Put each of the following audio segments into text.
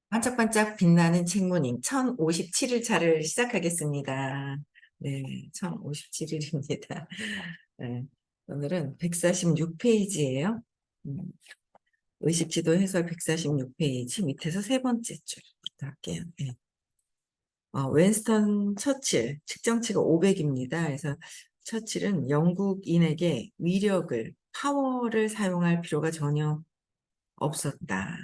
반짝반짝 빛나는 책무님 1057일 차를 시작하겠습니다. 네, 1057일입니다. 네, 오늘은 146페이지예요. 의식지도 해설 146페이지 밑에서 세 번째 줄부터 할게요. 네. 윈스턴 처칠, 측정치가 500입니다. 그래서 처칠은 영국인에게 위력을, 파워를 사용할 필요가 전혀 없었다.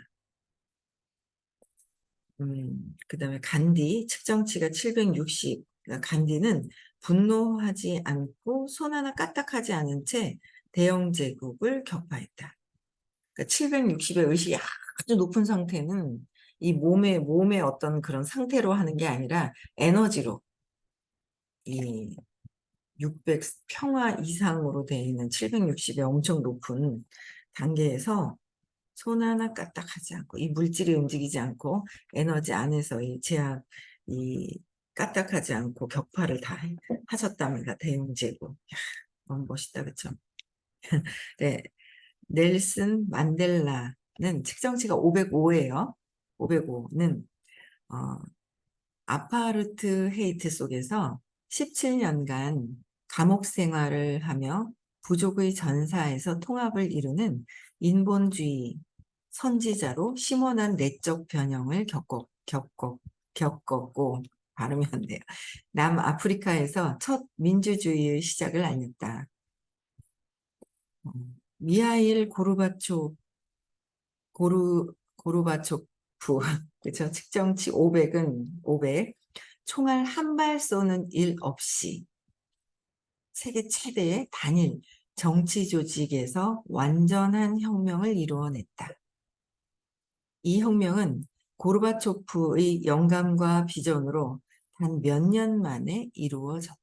그 다음에 간디, 측정치가 760. 그러니까 간디는 분노하지 않고 손 하나 까딱하지 않은 채 대영 제국을 격파했다. 그러니까 760의 의식이 아주 높은 상태는 이 몸의 어떤 그런 상태로 하는 게 아니라 에너지로 이 600 평화 이상으로 되어 있는 760의 엄청 높은 단계에서 손 하나 까딱하지 않고 이 물질이 움직이지 않고 에너지 안에서 이 제약 이 까딱하지 않고 격파를 다 하셨답니다. 대웅제국. 너무 멋있다, 그쵸? 네, 넬슨 만델라는 측정치가 505예요. 505는 아파르트 헤이트 속에서 17년간 감옥 생활을 하며 부족의 전사에서 통합을 이루는 인본주의 선지자로 심오한 내적 변형을 겪었고, 발음이 안 돼요. 남아프리카에서 첫 민주주의의 시작을 알렸다. 미하일 고르바초프, 그쵸? 측정치 500은 500. 총알 한 발 쏘는 일 없이 세계 최대의 단일 정치 조직에서 완전한 혁명을 이루어냈다. 이 혁명은 고르바초프의 영감과 비전으로 단 몇 년 만에 이루어졌다.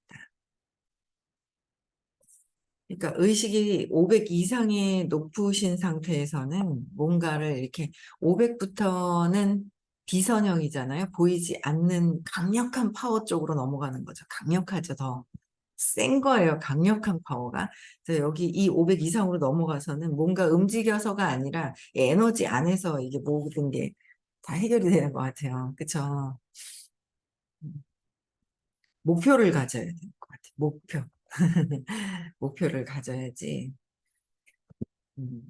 그러니까 의식이 500 이상의 높으신 상태에서는 뭔가를 이렇게 500부터는 비선형이잖아요. 보이지 않는 강력한 파워 쪽으로 넘어가는 거죠. 강력하죠. 더 센 거예요. 강력한 파워가. 그래서 여기 이 500 이상으로 넘어가서는 뭔가 움직여서가 아니라 에너지 안에서 이게 모든 게 다 해결이 되는 것 같아요. 그쵸? 목표를 가져야 될 것 같아요. 목표. 목표를 가져야지.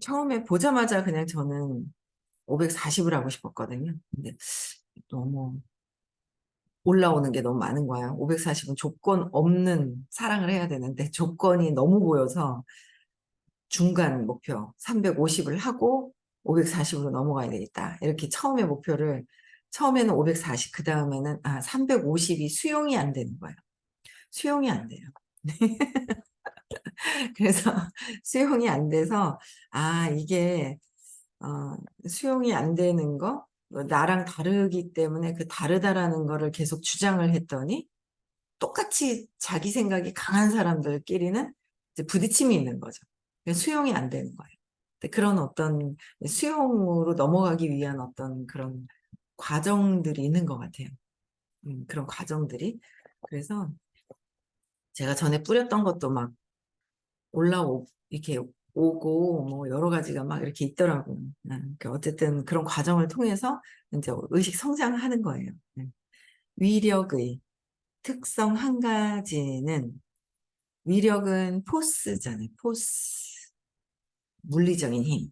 처음에 보자마자 그냥 저는 540을 하고 싶었거든요. 근데 너무 올라오는 게 너무 많은 거야. 540은 조건 없는 사랑을 해야 되는데 조건이 너무 보여서 중간 목표 350을 하고 540으로 넘어가야 되겠다. 이렇게 처음에 목표를 처음에는 540, 그 다음에는 350이 수용이 안 되는 거예요. 수용이 안 돼요. 그래서 수용이 안 돼서 이게 수용이 안 되는 거, 나랑 다르기 때문에 그 다르다라는 거를 계속 주장을 했더니 똑같이 자기 생각이 강한 사람들끼리는 이제 부딪힘이 있는 거죠. 수용이 안 되는 거예요. 그런 어떤 수용으로 넘어가기 위한 어떤 그런 과정들이 있는 것 같아요. 그런 과정들이. 그래서 제가 전에 뿌렸던 것도 막 이렇게 오고, 뭐, 여러 가지가 막 이렇게 있더라고요. 그러니까 어쨌든 그런 과정을 통해서 이제 의식 성장하는 거예요. 위력의 특성 한 가지는, 위력은 포스잖아요. 포스. 물리적인 힘.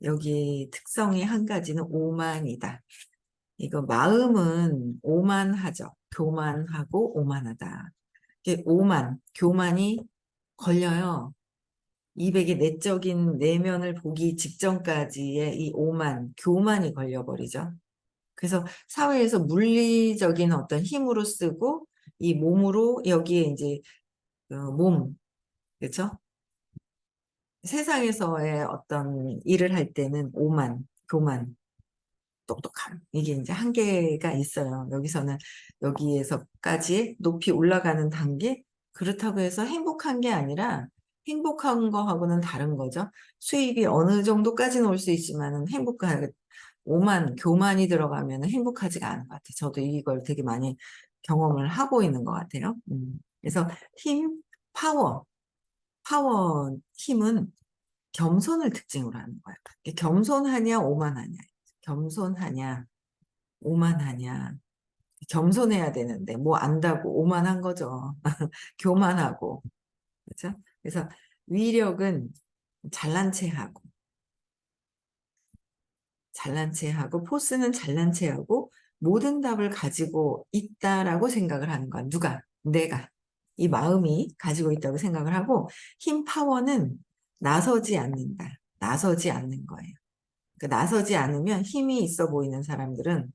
여기 특성이 한 가지는 오만이다. 이거 마음은 오만하죠. 교만하고 오만하다. 이게 교만이 걸려요. 200의 내적인 내면을 보기 직전까지의 이 교만이 걸려버리죠. 그래서 사회에서 물리적인 어떤 힘으로 쓰고 이 몸으로 여기에 이제 그렇죠? 세상에서의 어떤 일을 할 때는 교만, 똑똑함. 이게 이제 한계가 있어요. 여기에서까지 높이 올라가는 단계. 그렇다고 해서 행복한 게 아니라 행복한 거하고는 다른 거죠. 수입이 어느 정도까지는 올 수 있지만은 교만이 들어가면 행복하지가 않은 것 같아요. 저도 이걸 되게 많이 경험을 하고 있는 것 같아요. 그래서 힘, 파워, 힘은 겸손을 특징으로 하는 거예요. 겸손하냐, 오만하냐. 겸손하냐, 오만하냐. 겸손해야 되는데 뭐 안다고 오만한 거죠. 교만하고. 그렇죠? 그래서 위력은 잘난 체하고 포스는 잘난 체하고 모든 답을 가지고 있다라고 생각을 하는 거야. 누가? 내가. 이 마음이 가지고 있다고 생각을 하고 힘 파워는 나서지 않는다. 나서지 않는 거예요. 그러니까 나서지 않으면 힘이 있어 보이는 사람들은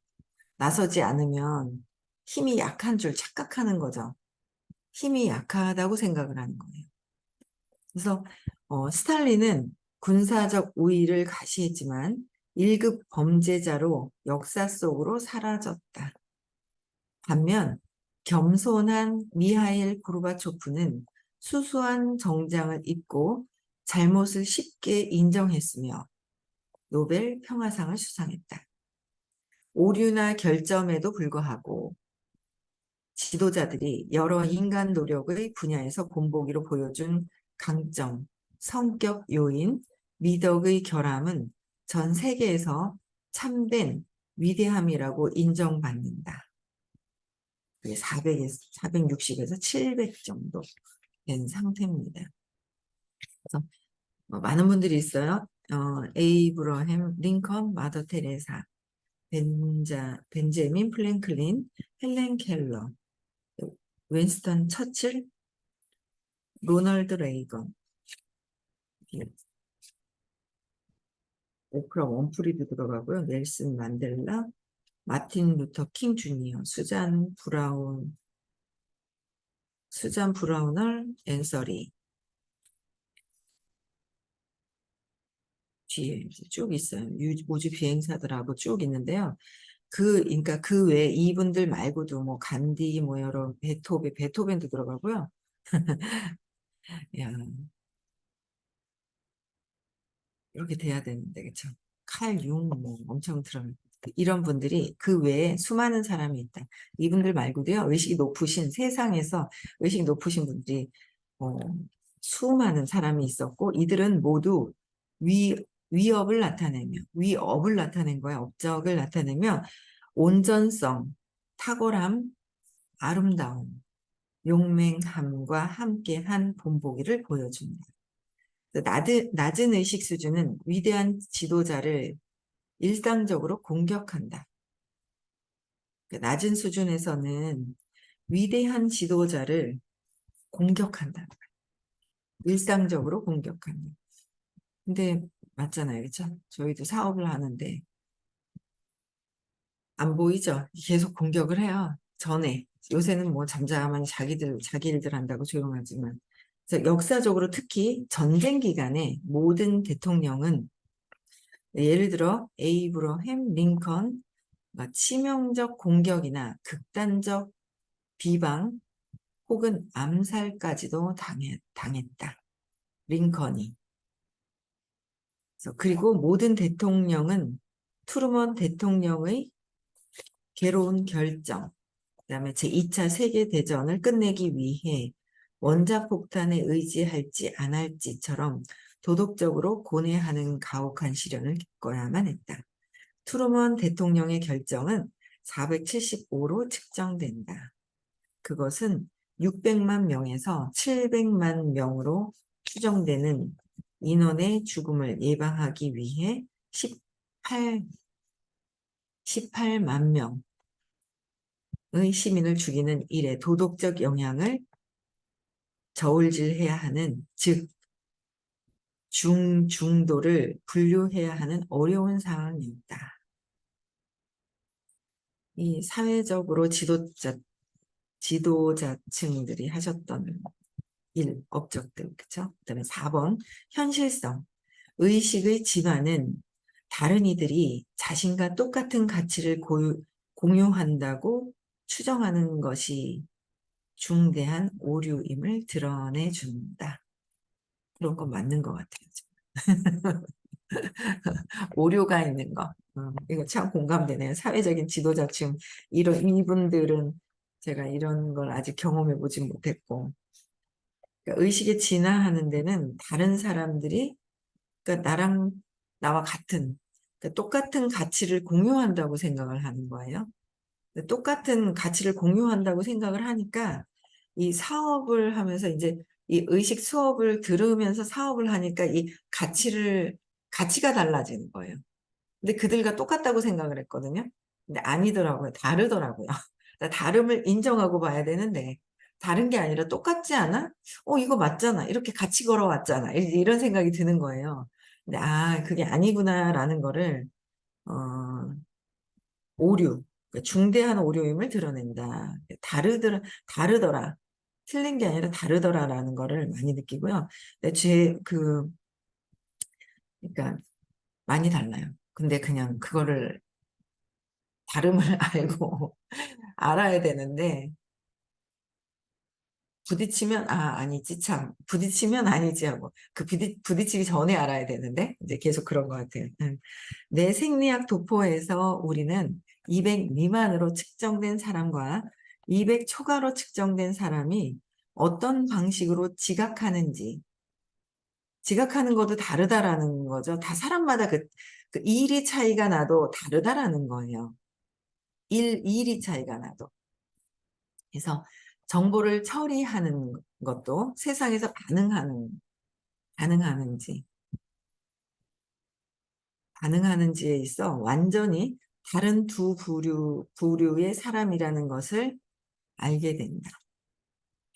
나서지 않으면 힘이 약한 줄 착각하는 거죠. 힘이 약하다고 생각을 하는 거예요. 그래서 스탈린은 군사적 우위를 가시했지만 1급 범죄자로 역사 속으로 사라졌다. 반면 겸손한 미하일 고르바초프는 수수한 정장을 입고 잘못을 쉽게 인정했으며 노벨 평화상을 수상했다. 오류나 결점에도 불구하고 지도자들이 여러 인간 노력의 분야에서 본보기로 보여준 강점, 성격 요인, 미덕의 결함은 전 세계에서 참된 위대함이라고 인정받는다. 그게 460에서 700 정도 된 상태입니다. 그래서 많은 분들이 있어요. 에이브러햄 링컨, 마더 테레사, 벤제민 플랭클린, 헬렌 켈러, 윈스턴 처칠, 로널드 레이건, 오프라 원프리도 들어가고요. 넬슨 만델라, 마틴 루터 킹 주니어, 수잔 브라우널, 앤서리 뒤에 쭉 있어요. 우주 비행사들하고 쭉 있는데요. 그러니까 그 외에 이분들 말고도 뭐 간디, 뭐 여러 베토벤도 들어가고요. 야, 이렇게 돼야 되는데, 그쵸? 칼 융, 뭐 엄청 들어요. 이런 분들이 그 외에 수많은 사람이 있다. 이분들 말고도요, 세상에서 의식이 높으신 분들이, 어, 수많은 사람이 있었고, 이들은 모두 위, 위업을 나타낸 거야. 업적을 나타내며, 온전성, 탁월함, 아름다움, 용맹함과 함께한 본보기를 보여줍니다. 낮은 의식 수준은 위대한 지도자를 일상적으로 공격한다. 낮은 수준에서는 위대한 지도자를 공격한다. 일상적으로 공격한다. 근데 맞잖아요. 그렇죠? 저희도 사업을 하는데 안 보이죠? 계속 공격을 해요. 전에. 요새는 뭐 잠잠한 자기 일들 한다고 조용하지만. 그래서 역사적으로 특히 전쟁 기간에 모든 대통령은 예를 들어 에이브러햄 링컨 치명적 공격이나 극단적 비방 혹은 암살까지도 당했다. 링컨이. 그리고 모든 대통령은 트루먼 대통령의 괴로운 결정, 그다음에 제2차 세계대전을 끝내기 위해 원자폭탄에 의지할지 안 할지처럼 도덕적으로 고뇌하는 가혹한 시련을 겪어야만 했다. 트루먼 대통령의 결정은 475로 측정된다. 그것은 600만 명에서 700만 명으로 추정되는 인원의 죽음을 예방하기 위해 18만 명의 시민을 죽이는 일에 도덕적 영향을 저울질해야 하는, 즉 중도를 분류해야 하는 어려운 상황이었다. 이 사회적으로 지도자층들이 하셨던 업적들, 그쵸? 그다음에 4번, 현실성. 의식의 진화는 다른 이들이 자신과 똑같은 가치를 공유한다고 추정하는 것이 중대한 오류임을 드러내준다. 그런 건 맞는 것 같아요. 오류가 있는 거. 이거 참 공감되네요. 사회적인 지도자층, 이분들은 제가 이런 걸 아직 경험해 보지 못했고. 그러니까 의식에 진화하는 데는 다른 사람들이, 그러니까 나와 같은 그러니까 똑같은 가치를 공유한다고 생각을 하는 거예요. 똑같은 가치를 공유한다고 생각을 하니까 이 사업을 하면서 이제 이 의식 수업을 들으면서 사업을 하니까 이 가치가 달라지는 거예요. 근데 그들과 똑같다고 생각을 했거든요. 근데 아니더라고요. 다르더라고요. 다름을 인정하고 봐야 되는데 다른 게 아니라 똑같지 않아? 이거 맞잖아. 이렇게 같이 걸어왔잖아. 이런 생각이 드는 거예요. 근데 그게 아니구나라는 거를 어, 오류, 그러니까 중대한 오류임을 드러낸다. 다르더라. 틀린 게 아니라 다르더라라는 거를 많이 느끼고요. 근데 그러니까 많이 달라요. 근데 그냥 그거를 다름을 알고 알아야 되는데 부딪히면 아니지 참 부딪히면 아니지 하고 부딪히기 전에 알아야 되는데 이제 계속 그런 것 같아요. 내 생리학 도포에서 우리는 200 미만으로 측정된 사람과 200 초과로 측정된 사람이 어떤 방식으로 지각하는 것도 다르다라는 거죠. 다 사람마다 그 일이 차이가 나도 다르다라는 거예요. 일이 차이가 나도. 그래서 정보를 처리하는 것도 세상에서 가능하는지, 가능하는지에 있어 완전히 다른 두 부류의 사람이라는 것을 알게 된다.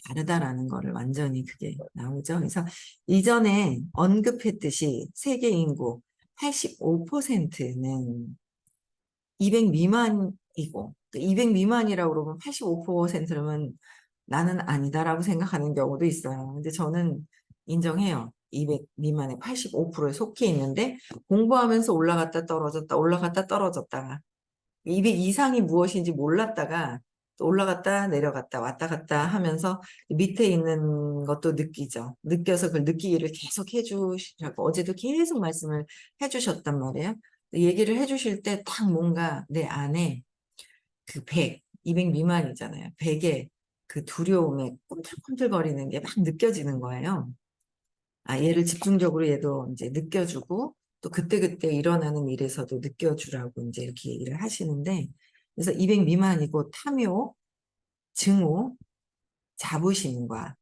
다르다라는 거를 완전히 그게 나오죠. 그래서 이전에 언급했듯이 세계 인구 85%는 200 미만이고 200 미만이라고 그러면 85%면 나는 아니다라고 생각하는 경우도 있어요. 근데 저는 인정해요. 200 미만의 85%에 속해 있는데 공부하면서 올라갔다 떨어졌다 올라갔다 떨어졌다가 200 이상이 무엇인지 몰랐다가 또 올라갔다 내려갔다 왔다 갔다 하면서 밑에 있는 것도 느끼죠. 느껴서 그걸 느끼기를 계속 해주시라고 어제도 계속 말씀을 해주셨단 말이에요. 얘기를 해주실 때 딱 뭔가 내 안에 그 100, 200 미만이잖아요. 100의 그 두려움에 꿈틀꿈틀거리는 게 막 느껴지는 거예요. 얘를 집중적으로 얘도 이제 느껴주고 또 그때그때 일어나는 일에서도 느껴주라고 이제 이렇게 얘기를 하시는데 그래서 200 미만이고 탐욕, 증오, 자부심과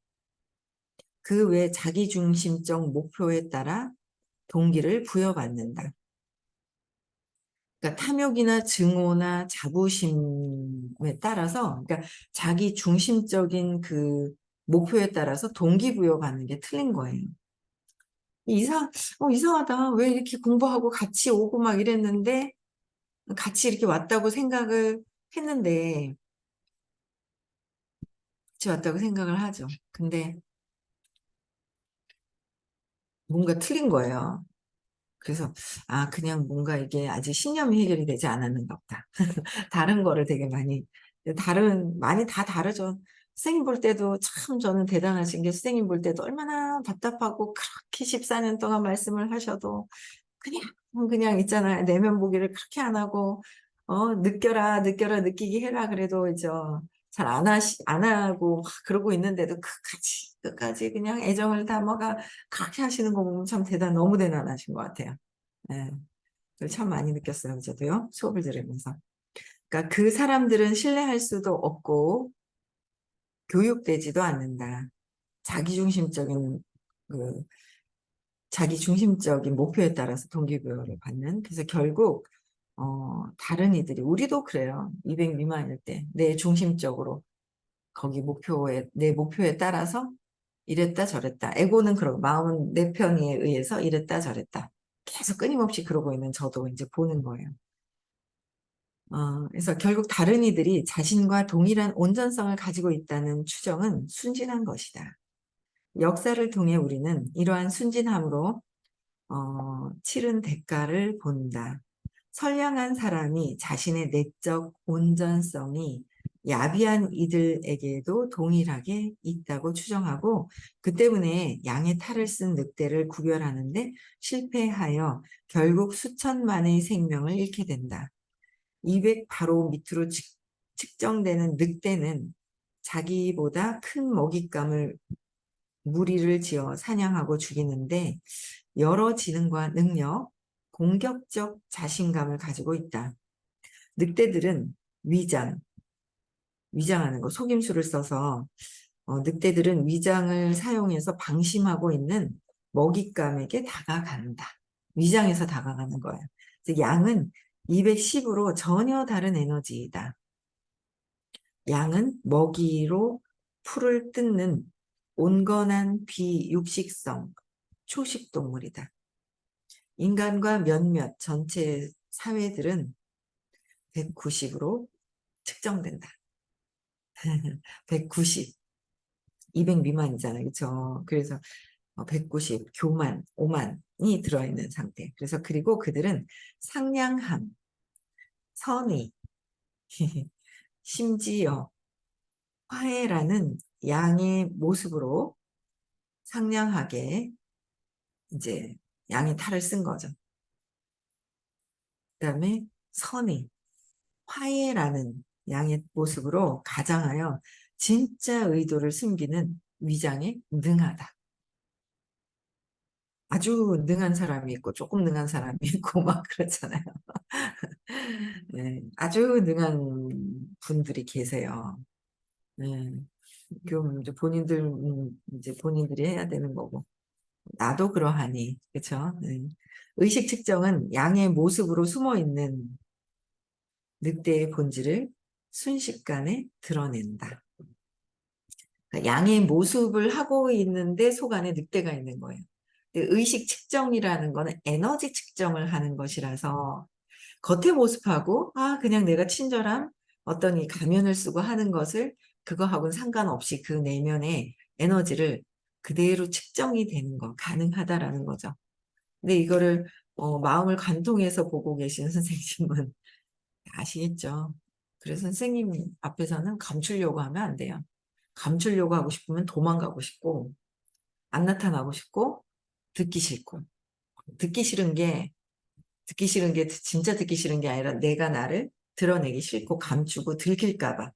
그 외 자기중심적 목표에 따라 동기를 부여받는다. 그러니까 탐욕이나 증오나 자부심에 따라서 그러니까 자기 중심적인 그 목표에 따라서 동기부여 받는 게 틀린 거예요. 이상하다. 왜 이렇게 공부하고 같이 오고 막 이랬는데 같이 이렇게 왔다고 생각을 했는데 같이 왔다고 생각을 하죠. 근데 뭔가 틀린 거예요. 그래서 그냥 뭔가 이게 아직 신념이 해결이 되지 않았는가 보다. 다른 거를 되게 많이 다 다르죠. 선생님 볼 때도 참 저는 대단하신 게 선생님 볼 때도 얼마나 답답하고 그렇게 14년 동안 말씀을 하셔도 그냥 있잖아요. 내면 보기를 그렇게 안 하고 느껴라 느끼게 해라 그래도 이제 잘 안 하고 막 그러고 있는데도 끝까지 그냥 애정을 담아가 그렇게 하시는 거 보면 참 너무 대단하신 것 같아요. 네. 그걸 참 많이 느꼈어요. 저도요. 수업을 들으면서. 그러니까 그 사람들은 신뢰할 수도 없고 교육되지도 않는다. 자기중심적인 그 자기중심적인 목표에 따라서 동기부여를 받는. 그래서 결국 다른 이들이 우리도 그래요. 200 미만일 때 내 중심적으로 내 목표에 따라서 이랬다 저랬다. 에고는 그러고 마음은 내 편에 의해서 이랬다 저랬다. 계속 끊임없이 그러고 있는 저도 이제 보는 거예요. 그래서 결국 다른 이들이 자신과 동일한 온전성을 가지고 있다는 추정은 순진한 것이다. 역사를 통해 우리는 이러한 순진함으로 치른 대가를 본다. 선량한 사람이 자신의 내적 온전성이 야비한 이들에게도 동일하게 있다고 추정하고 그 때문에 양의 탈을 쓴 늑대를 구별하는데 실패하여 결국 수천만의 생명을 잃게 된다. 200 바로 밑으로 측정되는 늑대는 자기보다 큰 먹잇감을 무리를 지어 사냥하고 죽이는데 여러 지능과 능력, 공격적 자신감을 가지고 있다. 늑대들은 위장하는 거, 속임수를 써서 늑대들은 위장을 사용해서 방심하고 있는 먹잇감에게 다가간다. 위장해서 다가가는 거예요. 즉 양은 210으로 전혀 다른 에너지이다. 양은 먹이로 풀을 뜯는 온건한 비육식성 초식동물이다. 인간과 몇몇 전체 사회들은 190으로 측정된다. 190, 200 미만이잖아요. 그렇죠? 그래서 190, 교만, 오만이 들어있는 상태. 그래서 그리고 그들은 상냥함, 선의, 심지어 화해라는 양의 모습으로 상냥하게 이제 양의 탈을 쓴 거죠. 그 다음에 선의, 화해라는 양의 모습으로 가장하여 진짜 의도를 숨기는 위장에 능하다. 아주 능한 사람이 있고 조금 능한 사람이 있고 막 그렇잖아요. 네, 아주 능한 분들이 계세요. 네, 그럼 이제 이제 본인들이 해야 되는 거고 나도 그러하니 그렇죠? 네. 의식 측정은 양의 모습으로 숨어 있는 늑대의 본질을 순식간에 드러낸다. 그러니까 양의 모습을 하고 있는데 속 안에 늑대가 있는 거예요. 의식 측정이라는 거는 에너지 측정을 하는 것이라서 겉의 모습하고 그냥 내가 친절함 어떤 이 가면을 쓰고 하는 것을 그거하고는 상관없이 그 내면의 에너지를 그대로 측정이 되는 거 가능하다라는 거죠. 근데 이거를 마음을 관통해서 보고 계신 선생님은 아시겠죠? 그래서 선생님 앞에서는 감추려고 하면 안 돼요. 감추려고 하고 싶으면 도망가고 싶고 안 나타나고 싶고 듣기 싫고 듣기 싫은 게 진짜 듣기 싫은 게 아니라 내가 나를 드러내기 싫고 감추고 들킬까 봐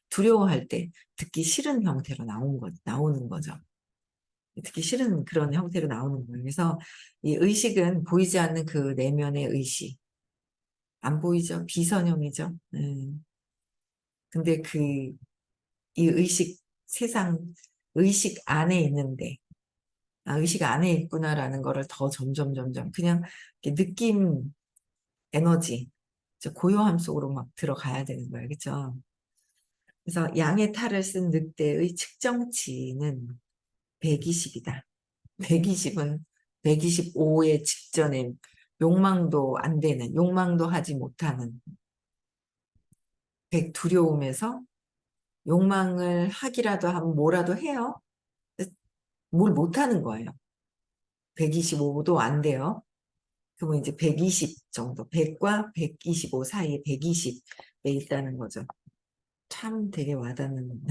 두려워할 때 듣기 싫은 형태로 나오는 거죠. 듣기 싫은 그런 형태로 나오는 거예요. 그래서 이 의식은 보이지 않는 그 내면의 의식 안 보이죠? 비선형이죠. 근데 이 의식 안에 있는데 의식 안에 있구나라는 거를 더 점점 그냥 느낌 에너지 고요함 속으로 막 들어가야 되는 거예요. 그렇죠? 그래서 양의 탈을 쓴 늑대의 측정치는 120이다. 120은 125의 직전에 욕망도 안 되는, 욕망도 하지 못하는 두려움에서 욕망을 하기라도 하면 뭐라도 해요. 뭘 못하는 거예요. 125도 안 돼요. 그러면 이제 120 정도, 100과 125 사이에 120에 있다는 거죠. 참 되게 와닿는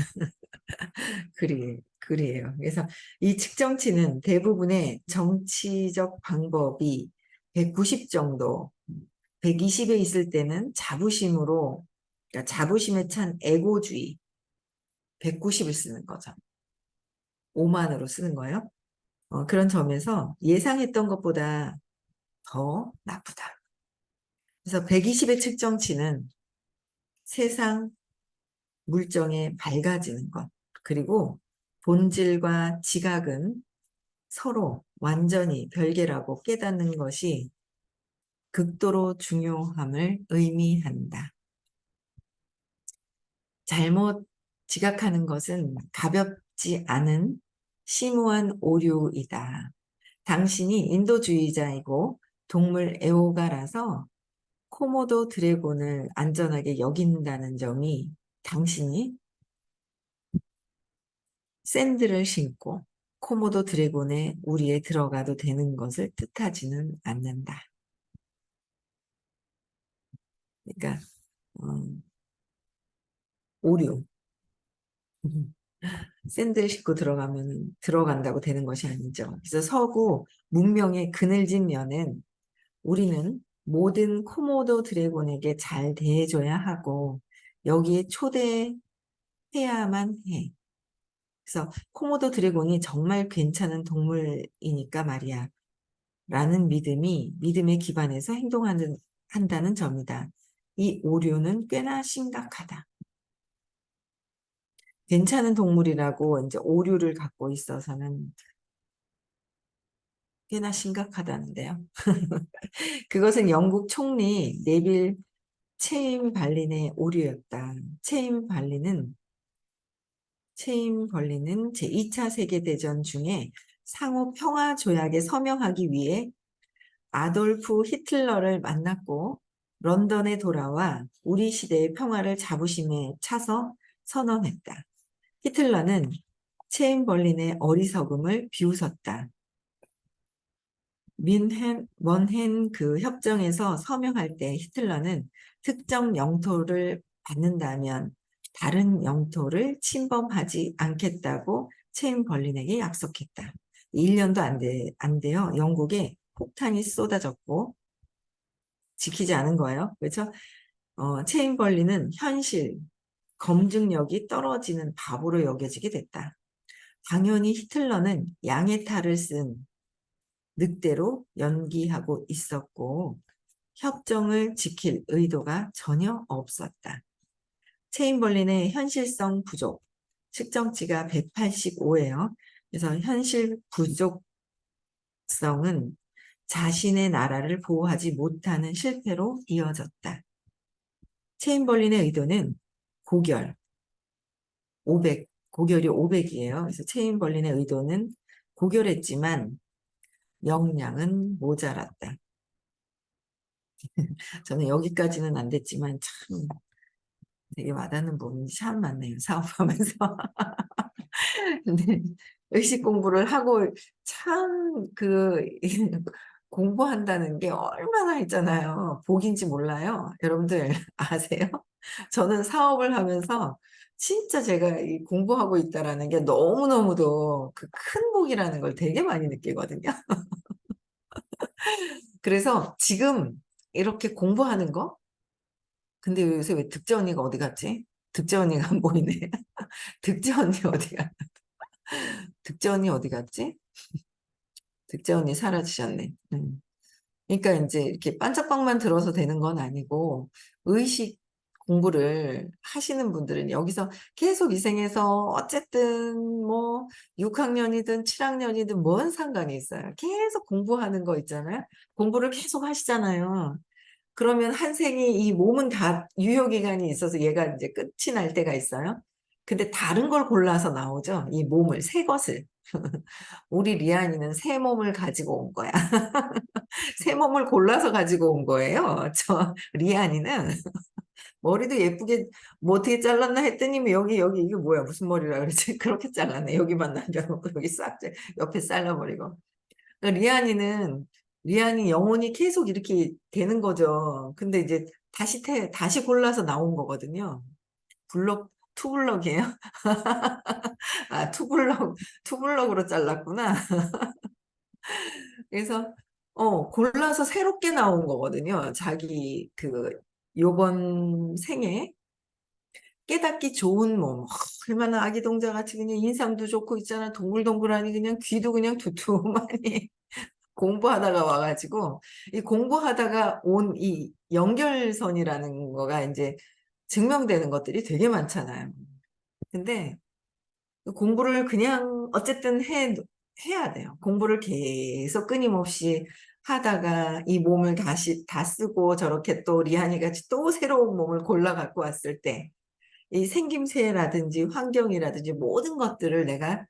글이에요. 그래서 이 측정치는 대부분의 정치적 방법이 190 정도, 120에 있을 때는 자부심으로, 그러니까 자부심에 찬 에고주의, 190을 쓰는 거죠. 오만으로 쓰는 거예요. 그런 점에서 예상했던 것보다 더 나쁘다. 그래서 120의 측정치는 세상 물정에 밝아지는 것, 그리고 본질과 지각은 서로 완전히 별개라고 깨닫는 것이 극도로 중요함을 의미한다. 잘못 지각하는 것은 가볍지 않은 심오한 오류이다. 당신이 인도주의자이고 동물 애호가라서 코모도 드래곤을 안전하게 여긴다는 점이 당신이 샌들을 신고 코모도 드래곤의 우리에 들어가도 되는 것을 뜻하지는 않는다. 그러니까 오류. 샌들 신고 들어가면 들어간다고 되는 것이 아니죠. 그래서 서구 문명의 그늘진 면은 우리는 모든 코모도 드래곤에게 잘 대해줘야 하고 여기에 초대해야만 해. 그래서 코모도 드래곤이 정말 괜찮은 동물이니까 말이야. 라는 믿음에 기반해서 한다는 점이다. 이 오류는 꽤나 심각하다. 괜찮은 동물이라고 이제 오류를 갖고 있어서는 꽤나 심각하다는데요. 그것은 영국 총리 네빌 체임벌린의 오류였다. 체임벌린은 제2차 세계대전 중에 상호 평화 조약에 서명하기 위해 아돌프 히틀러를 만났고 런던에 돌아와 우리 시대의 평화를 자부심에 차서 선언했다. 히틀러는 체인벌린의 어리석음을 비웃었다. 먼헨 그 협정에서 서명할 때 히틀러는 특정 영토를 받는다면 다른 영토를 침범하지 않겠다고 체인벌린에게 약속했다. 1년도 안 돼요. 영국에 폭탄이 쏟아졌고 지키지 않은 거예요. 그렇죠? 체인벌린은 현실, 검증력이 떨어지는 바보로 여겨지게 됐다. 당연히 히틀러는 양의 탈을 쓴 늑대로 연기하고 있었고 협정을 지킬 의도가 전혀 없었다. 체인벌린의 현실성 부족, 측정치가 185예요. 그래서 현실 부족성은 자신의 나라를 보호하지 못하는 실패로 이어졌다. 체인벌린의 의도는 고결, 500, 고결이 500이에요. 그래서 체인벌린의 의도는 고결했지만 역량은 모자랐다. 저는 여기까지는 안 됐지만 참 되게 와닿는 부분이 참 많네요. 사업하면서. 근데 의식 공부를 하고 참 공부한다는 게 얼마나 있잖아요. 복인지 몰라요. 여러분들 아세요? 저는 사업을 하면서 진짜 제가 이 공부하고 있다라는 게 너무너무도 그 큰 복이라는 걸 되게 많이 느끼거든요. 그래서 지금 이렇게 공부하는 거? 근데 요새 왜 득재 언니가 어디 갔지? 득재 언니가 안 보이네. 득재 언니 어디가? 득재 언니 어디 갔지? 득재 언니 사라지셨네. 그러니까 이제 이렇게 반짝방만 들어서 되는 건 아니고 의식 공부를 하시는 분들은 여기서 계속 이 생에서 어쨌든 뭐 6학년이든 7학년이든 뭔 상관이 있어요. 계속 공부하는 거 있잖아요. 공부를 계속 하시잖아요. 그러면 한 생이 이 몸은 다 유효기간이 있어서 얘가 이제 끝이 날 때가 있어요. 근데 다른 걸 골라서 나오죠. 이 몸을, 새 것을. 우리 리안이는 새 몸을 가지고 온 거야. 새 몸을 골라서 가지고 온 거예요. 저 리안이는 머리도 예쁘게 뭐 어떻게 잘랐나 했더니 뭐 여기 이게 뭐야 무슨 머리라 그러지 그렇게 잘랐네. 여기만 남겨놓고 여기 싹 옆에 잘라버리고. 그러니까 리안이 영혼이 계속 이렇게 되는 거죠. 근데 이제 다시 골라서 나온 거거든요. 투블럭이에요? 아, 투블럭으로 잘랐구나. 그래서, 골라서 새롭게 나온 거거든요. 자기, 요번 생에 깨닫기 좋은 몸. 얼마나 아기동자같이 그냥 인상도 좋고 있잖아. 동글동글하니 그냥 귀도 그냥 두툼하니. 공부하다가 와가지고, 이 공부하다가 온 이 연결선이라는 거가 이제 증명되는 것들이 되게 많잖아요. 근데 공부를 그냥 어쨌든 해야 돼요. 공부를 계속 끊임없이 하다가 이 몸을 다시 다 쓰고 저렇게 또 리안이 같이 또 새로운 몸을 골라 갖고 왔을 때 이 생김새라든지 환경이라든지 모든 것들을 내가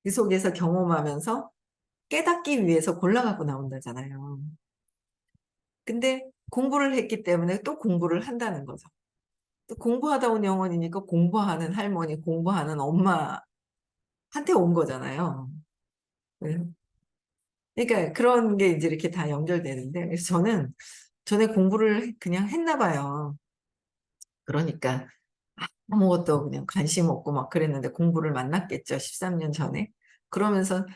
그 속에서 경험하면서 깨닫기 위해서 골라 갖고 나온다잖아요. 근데 공부를 했기 때문에 또 공부를 한다는 거죠. 또 공부하다 온 영혼이니까 공부하는 할머니, 공부하는 엄마한테 온 거잖아요. 네. 그러니까 그런 게 이제 이렇게 다 연결되는데, 그래서 저는 전에 공부를 그냥 했나 봐요. 그러니까 아무것도 그냥 관심 없고 막 그랬는데 공부를 만났겠죠. 13년 전에. 그러면서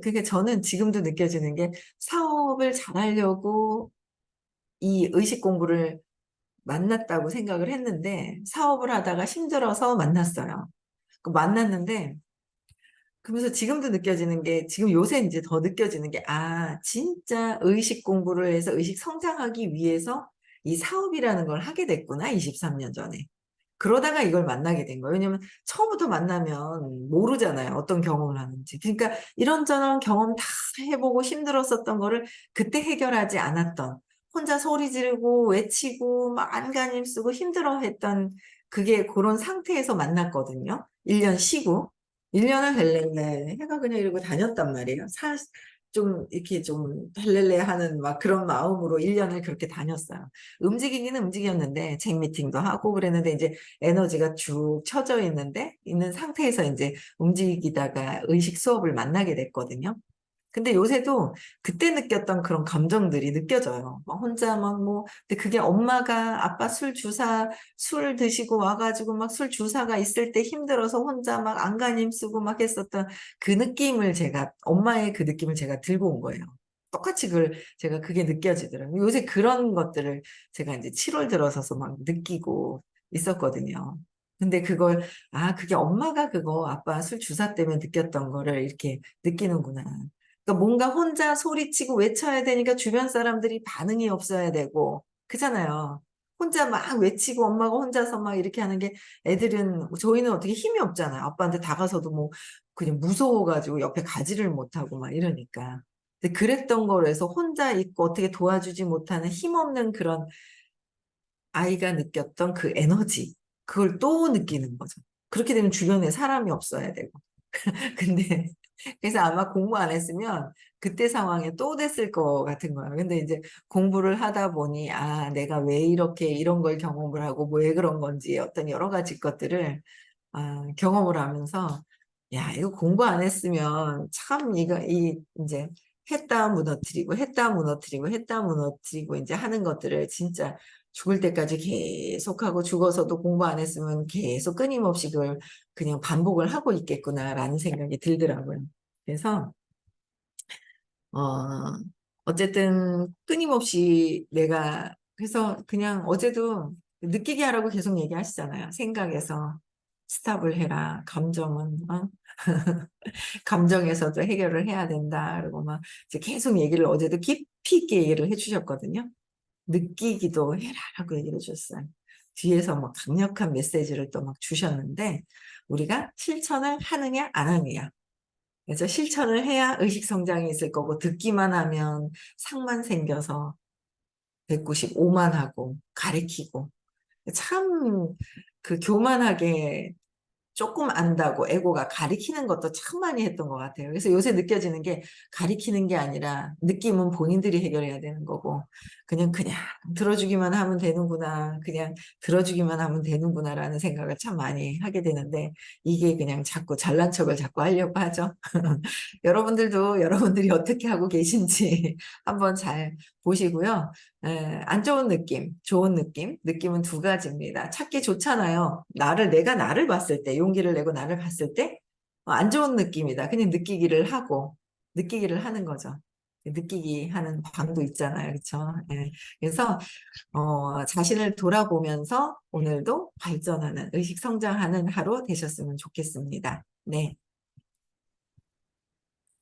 그게 저는 지금도 느껴지는 게 사업을 잘하려고 이 의식 공부를 만났다고 생각을 했는데 사업을 하다가 힘들어서 만났어요. 만났는데 그러면서 지금도 느껴지는 게, 지금 요새 이제 더 느껴지는 게, 아, 진짜 의식 공부를 해서 의식 성장하기 위해서 이 사업이라는 걸 하게 됐구나, 23년 전에. 그러다가 이걸 만나게 된 거예요. 왜냐면 처음부터 만나면 모르잖아요. 어떤 경험을 하는지. 그러니까 이런저런 경험 다 해보고 힘들었었던 거를 그때 해결하지 않았던, 혼자 소리 지르고 외치고 막 안간힘 쓰고 힘들어했던 그게 그런 상태에서 만났거든요. 1년 쉬고. 1년을 헬렐레 해가 그냥 이러고 다녔단 말이에요. 좀 이렇게 좀 헬렐레 하는 막 그런 마음으로 1년을 그렇게 다녔어요. 움직이기는 움직였는데 책 미팅도 하고 그랬는데 이제 에너지가 쭉 쳐져 있는 상태에서 이제 움직이다가 의식 수업을 만나게 됐거든요. 근데 요새도 그때 느꼈던 그런 감정들이 느껴져요. 막 혼자 막 뭐, 근데 그게 엄마가 아빠 술 드시고 와가지고 막 술 주사가 있을 때 힘들어서 혼자 막 안간힘 쓰고 막 했었던 그 느낌을 엄마의 그 느낌을 제가 들고 온 거예요. 똑같이 제가 그게 느껴지더라고요. 요새 그런 것들을 제가 이제 7월 들어서서 막 느끼고 있었거든요. 근데 그게 엄마가 그거 아빠 술 주사 때문에 느꼈던 거를 이렇게 느끼는구나. 그러니까 뭔가 혼자 소리치고 외쳐야 되니까 주변 사람들이 반응이 없어야 되고, 그잖아요. 혼자 막 외치고 엄마가 혼자서 막 이렇게 하는 게 저희는 어떻게 힘이 없잖아요. 아빠한테 다가서도 뭐 그냥 무서워가지고 옆에 가지를 못하고 막 이러니까. 근데 그랬던 거로 해서 혼자 있고 어떻게 도와주지 못하는 힘없는 그런 아이가 느꼈던 그 에너지, 그걸 또 느끼는 거죠. 그렇게 되면 주변에 사람이 없어야 되고. 근데 그래서 아마 공부 안 했으면 그때 상황에 또 됐을 것 같은 거예요. 근데 이제 공부를 하다 보니 아, 내가 왜 이렇게 이런 걸 경험을 하고 뭐 왜 그런 건지 어떤 여러 가지 것들을 경험을 하면서 야, 이거 공부 안 했으면 참 이 이제 했다 무너뜨리고 했다 무너뜨리고 했다 무너뜨리고 이제 하는 것들을 진짜 죽을 때까지 계속하고 죽어서도 공부 안 했으면 계속 끊임없이 그걸 그냥 반복을 하고 있겠구나라는 생각이 들더라고요. 그래서 어 어쨌든 끊임없이 그래서 그냥 어제도 느끼게 하라고 계속 얘기하시잖아요. 생각에서 스탑을 해라. 감정에서도 해결을 해야 된다. 그리고 막 이제 계속 얘기를 어제도 깊이 있게 얘기를 해주셨거든요. 느끼기도 해라라고 얘기를 해줬어요. 뒤에서 막 강력한 메시지를 또 막 주셨는데 우리가 실천을 하느냐 안 하느냐. 그래서 실천을 해야 의식 성장이 있을 거고 듣기만 하면 상만 생겨서 195만 하고 가리키고 참 그 교만하게 조금 안다고 에고가 가리키는 것도 참 많이 했던 것 같아요. 그래서 요새 느껴지는 게 가리키는 게 아니라 느낌은 본인들이 해결해야 되는 거고 그냥 들어주기만 하면 되는구나. 그냥 들어주기만 하면 되는구나라는 생각을 참 많이 하게 되는데 이게 그냥 자꾸 잘난 척을 자꾸 하려고 하죠. 여러분들도 여러분들이 어떻게 하고 계신지 한번 잘 보시고요. 안 좋은 느낌, 좋은 느낌은 두 가지입니다. 찾기 좋잖아요. 내가 나를 봤을 때, 용기를 내고 나를 봤을 때, 안 좋은 느낌이다. 그냥 느끼기를 하는 거죠. 느끼기 하는 방도 있잖아요. 그렇죠? 그래서 자신을 돌아보면서 오늘도 발전하는, 의식 성장하는 하루 되셨으면 좋겠습니다. 네.